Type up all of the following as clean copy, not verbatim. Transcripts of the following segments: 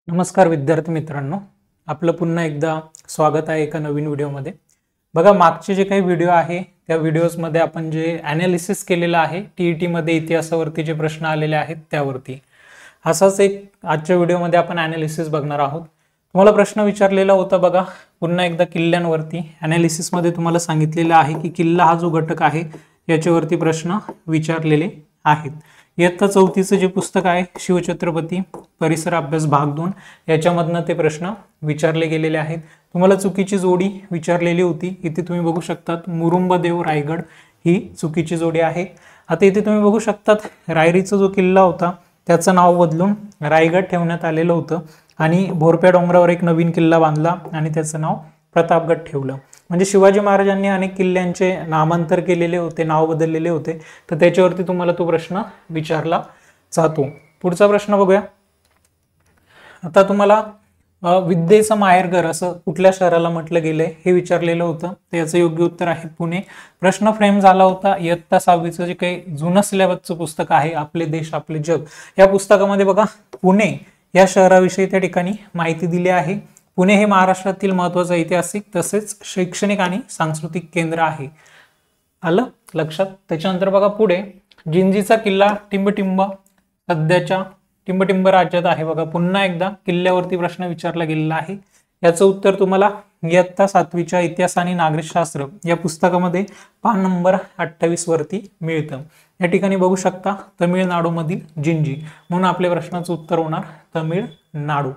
नमस्कार विद्यार्थी मित्रांनो, आपलं पुन्हा एकदा स्वागत आहे एका नवीन व्हिडिओमध्ये। बघा, मागचे जे काही व्हिडिओ आहे त्या व्हिडिओजमध्ये आपण जे ॲनालिसिस केलेलं आहे टीईटी मध्ये इतिहासावरती जे प्रश्न आलेले आहेत त्यावरती असाच एक आजच्या व्हिडिओमध्ये आपण ॲनालिसिस बघणार आहोत। तुम्हाला प्रश्न विचारलेला होता बघा, पुन्हा एकदा किल्ल्यांवरती ॲनालिसिस मध्ये तुम्हाला सांगितलेलं आहे की किल्ला हा जो घटक आहे याच्यावरती प्रश्न विचारलेले आहेत। इयत्ता 4थीचं जे पुस्तक आहे शिवछत्रपती परिसर अभ्यास भाग 2 याच्यामधनं ते प्रश्न विचारले गेलेले आहेत। तुम्हाला चुकीची जोडी विचारलेली होती, इथे तुम्ही बघू शकतात मुरुंबदेव रायगड ही चुकीची जोडी आहे। आता इथे तुम्ही बघू शकतात रायरीचा जो किल्ला होता त्याचं नाव बदलून रायगड ठेवण्यात आलेलं होतं आणि भोरप्या डोंगरावर एक नवीन किल्ला बांधला आणि त्याचं नाव प्रतापगड ठेवलं। म्हणजे शिवाजी महाराजांनी अनेक किल्ल्यांचे नामांतर केलेले होते, नाव बदललेले होते, तर त्याच्यावरती तुम्हाला तो प्रश्न विचारला जातो। पुढचा प्रश्न बघूया। आता तुम्हाला विद्येचं माहेरघर असं कुठल्या शहराला म्हटलं गेलंय हे विचारलेलं होतं, तर याचं योग्य उत्तर आहे पुणे। प्रश्न फ्रेम झाला होता इयत्ता 6वीचं जे काही जुनं सिलेबसचं पुस्तक आहे आपले देश आपले जग, या पुस्तकामध्ये बघा पुणे या शहराविषयी त्या ठिकाणी माहिती दिली आहे। पुणे हे महाराष्ट्रातील महत्त्वाचं ऐतिहासिक तसेच शैक्षणिक आणि सांस्कृतिक केंद्र आहे, आलं लक्षात। त्याच्यानंतर बघा पुढे जिंजीचा किल्ला टिंबटिंब सध्याच्या टिंबटिंब राज्यात आहे। बघा पुन्हा एकदा किल्ल्यावरती प्रश्न विचारला गेलेला आहे, याचं उत्तर तुम्हाला इयत्ता 7वीच्या इतिहास आणि नागरिकशास्त्र या पुस्तकामध्ये पान नंबर 28 वरती मिळतं। या ठिकाणी बघू शकता तमिळनाडू मधील जिंजी, म्हणून आपल्या प्रश्नाचं उत्तर होणार तमिळनाडू।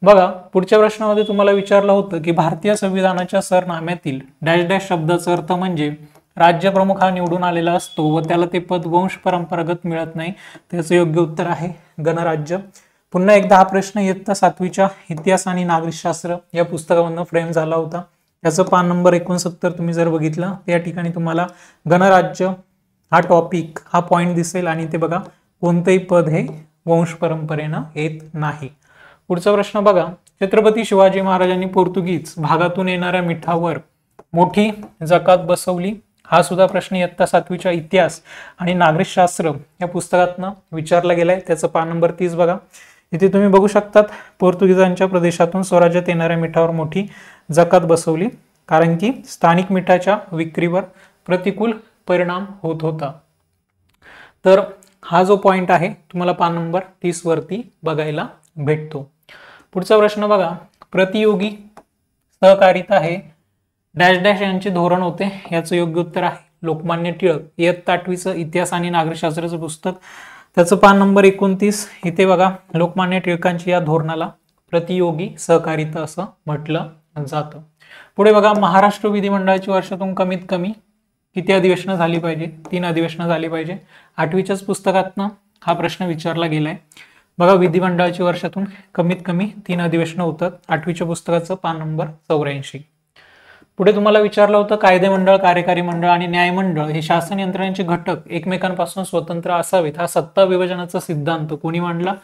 बघा पुढच्या प्रश्नामध्ये तुम्हाला विचारलं होतं की भारतीय संविधानाच्या सरनाम्यातील डॅश डॅश शब्दाचा अर्थ म्हणजे राज्यप्रमुख हा निवडून आलेला असतो व त्याला ते पद वंश परंपरागत मिळत नाही, त्याचं योग्य उत्तर आहे गणराज्य। पुन्हा एकदा हा प्रश्न इयत्ता 7वीच्या इतिहास आणि नागरिकशास्त्र या पुस्तकामधून फ्रेम झाला होता, त्याचं पान नंबर 69 तुम्ही जर बघितलं तर या ठिकाणी तुम्हाला गणराज्य हा टॉपिक हा पॉइंट दिसेल आणि ते बघा कोणतेही पद हे वंश परंपरेनं येत नाही। पुढचा प्रश्न बघा, छत्रपती शिवाजी महाराजांनी पोर्तुगीज भागातून येणाऱ्या मिठावर मोठी जकात बसवली, हा सुद्धा प्रश्न इयत्ता 7वीच्या इतिहास आणि नागरिकशास्त्र या पुस्तकातनं विचारला गेलाय, त्याचं पान नंबर 30 बघा। इथे तुम्ही बघू शकतात पोर्तुगीजांच्या प्रदेशातून स्वराज्यात येणाऱ्या मिठावर मोठी जकात बसवली कारण की स्थानिक मिठाच्या विक्रीवर प्रतिकूल परिणाम होत होता। तर हा जो पॉइंट आहे तुम्हाला पान नंबर 30 वरती बघायला भेटतो। पुढचा प्रश्न बघा, प्रतियोगी सहकारिता हे डॅश डॅश यांचे धोरण होते, याचं योग्य उत्तर आहे लोकमान्य टिळक। इयत्ता 8वीचं इतिहास आणि नागरिकशास्त्राचं पुस्तक त्याचं पान नंबर 29। इथे बघा लोकमान्य टिळकांची या धोरणाला प्रतियोगी सहकारिता असं म्हटलं जातं। पुढे बघा महाराष्ट्र विधिमंडळाची वर्षातून कमीत कमी किती अधिवेशनं झाली पाहिजे, 3 अधिवेशनं झाली पाहिजे। 8वीच्याच पुस्तकातनं हा प्रश्न विचारला गेलाय। बघा विधिमंडळाची वर्षातून कमीत कमी 3 अधिवेशनं होतात, 8वीच्या पुस्तकाचं पान नंबर 84। पुढे तुम्हाला विचारलं होतं कायदे मंडळ कार्यकारी मंडळ आणि न्यायमंडळ हे शासन यंत्रणेचे घटक एकमेकांपासून स्वतंत्र असावेत, हा सत्ता विभाजनाचा सिद्धांत कोणी मांडला,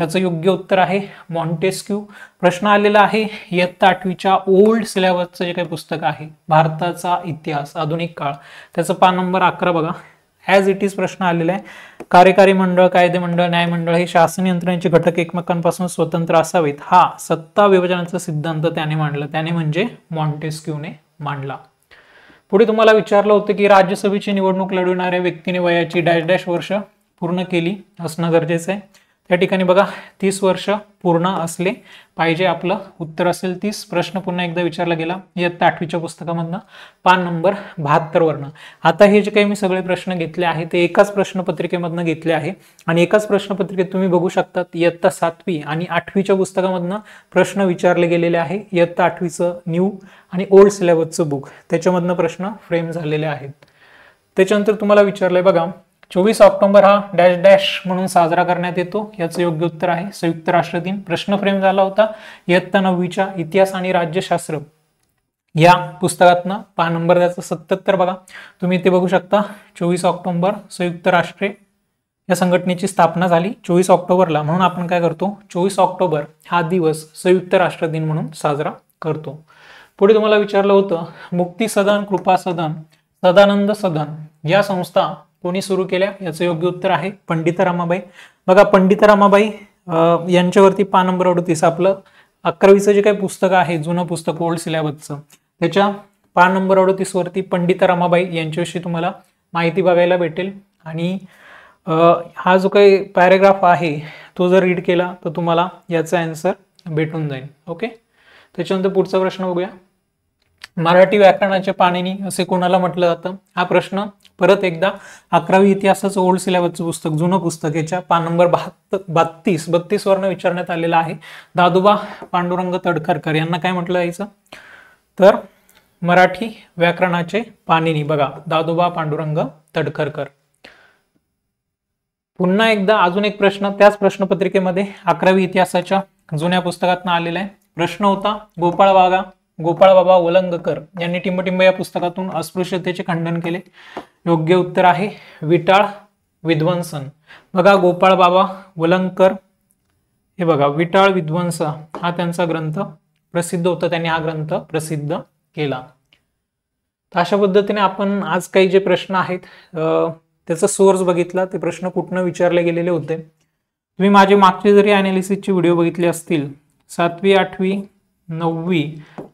याचं योग्य उत्तर आहे मॉन्टेस्क्यू। प्रश्न आलेला आहे इयत्ता 8वीच्या ओल्ड सिलेबसचं जे काही पुस्तक आहे भारताचा इतिहास आधुनिक काळ, त्याचं पान नंबर 11 बघा। ॲज इट इज प्रश्न आलेला आहे कार्यकारी मंडळ कायदे मंडळ न्यायमंडळ हे शासन यंत्रणेचे घटक एकमेकांपासून स्वतंत्र असावेत, हा सत्ता विभाजनाचा सिद्धांत त्याने मांडला, त्याने म्हणजे मॉन्टेस्क्यूने मांडला। पुढे तुम्हाला विचारलं होतं की राज्यसभेची निवडणूक लढवणाऱ्या व्यक्तीने वयाची डॅश डॅश वर्ष पूर्ण केली असणं गरजेचं आहे, त्या ठिकाणी बघा 30 वर्ष पूर्ण असले पाहिजे, आपलं उत्तर असेल 30। प्रश्न पुन्हा एकदा विचारला गेला इयत्ता 8वीच्या पुस्तकामधनं पान नंबर 72 वरनं। आता हे जे काही मी सगळे प्रश्न घेतले आहे ते एकाच प्रश्नपत्रिकेमधनं घेतले आहे आणि एकाच प्रश्नपत्रिकेत तुम्ही बघू शकतात इयत्ता 7वी आणि 8वीच्या पुस्तकामधनं प्रश्न विचारले गेलेले आहे। इयत्ता 8वीचं न्यू आणि ओल्ड सिलेबसचं बुक त्याच्यामधनं प्रश्न फ्रेम झालेले आहेत। त्याच्यानंतर तुम्हाला विचारलंय बघा 24 ऑक्टोबर हा डॅश डॅश म्हणून साजरा करण्यात येतो, याचं योग्य उत्तर आहे संयुक्त राष्ट्र दिन। प्रश्न फ्रेम झाला होता इयत्ता 9वीच्या इतिहास आणि राज्यशास्त्र या पुस्तकातनं पान नंबर त्याचं 77 बघा। तुम्ही इथे बघू शकता 24 ऑक्टोबर संयुक्त राष्ट्रे या संघटनेची स्थापना झाली 24 ऑक्टोबरला, म्हणून आपण काय करतो 24 ऑक्टोबर हा दिवस संयुक्त राष्ट्र दिन म्हणून साजरा करतो। पुढे तुम्हाला विचारलं होतं मुक्ती सदन कृपा सदन सदानंद सदन या संस्था कोणी सुरू केल्या, याचं योग्य उत्तर आहे पंडिता रमाबाई। बघा पंडिता रमाबाई यांच्यावरती पान नंबर 38 आपलं 11वीचं जे काही पुस्तक आहे जुनं पुस्तक ओल्ड सिलेबसचं त्याच्या पान नंबर 38 वरती पंडिता रमाबाई यांच्याविषयी तुम्हाला माहिती बघायला भेटेल. आणि हा जो काही पॅरेग्राफ आहे तो जर रीड केला तर तुम्हाला याचा आन्सर भेटून जाईल. ओके, त्याच्यानंतर पुढचा प्रश्न बघूया. मराठी व्याकरणाचे पाणिनी असे कोणाला म्हटलं जातं? हा प्रश्न परत एकदा 11वी इतिहासाचं ओल्ड सिलेबसचं पुस्तक जुनं पुस्तक याच्या पान नंबर 32 वरनं विचारण्यात आलेला आहे. दादोबा पांडुरंग तडखरकर यांना काय म्हटलं जायचं? तर मराठी व्याकरणाचे पाणिनी. बघा, दादोबा पांडुरंग तडखरकर. पुन्हा एकदा अजून एक प्रश्न त्याच प्रश्नपत्रिकेमध्ये 11वी इतिहासाच्या जुन्या पुस्तकातून आलेला आहे. प्रश्न होता गोपाळबाबा वलंगकर यांनी टिंबटिंब या पुस्तकातून अस्पृश्यतेचे खंडन केले. योग्य उत्तर आहे विटाळ विध्वंसन. बघा, गोपाळबाबा वलंगकर हे बघा विटाळ विध्वंस हा त्यांचा ग्रंथ प्रसिद्ध होता, त्यांनी हा ग्रंथ प्रसिद्ध केला. तर अशा पद्धतीने आपण आज काही जे प्रश्न आहेत त्याचा सोर्स बघितला, ते प्रश्न कुठनं विचारले गेलेले होते. तुम्ही माझे मागचे जरी अनालिसिसचे व्हिडिओ बघितले असतील 7वी 8वी 9वी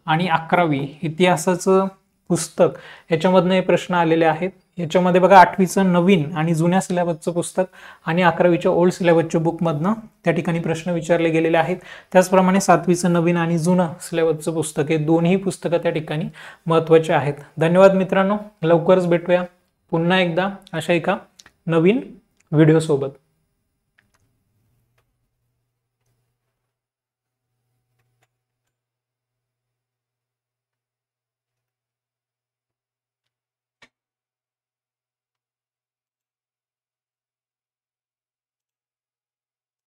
आणि 11वी इतिहासाचं पुस्तक याच्यामधनं हे प्रश्न आलेले आहेत. याच्यामध्ये बघा 8वीचं नवीन आणि जुन्या सिलेबसचं पुस्तक आणि 11वीच्या ओल्ड सिलेबसच्या बुकमधनं त्या ठिकाणी प्रश्न विचारले गेलेले आहेत. त्याचप्रमाणे 7वीचं नवीन आणि जुनं सिलेबसचं पुस्तक हे दोन्ही पुस्तकं त्या ठिकाणी महत्त्वाचे आहेत. धन्यवाद मित्रांनो, लवकरच भेटूया पुन्हा एकदा अशा एका नवीन व्हिडिओ सोबत.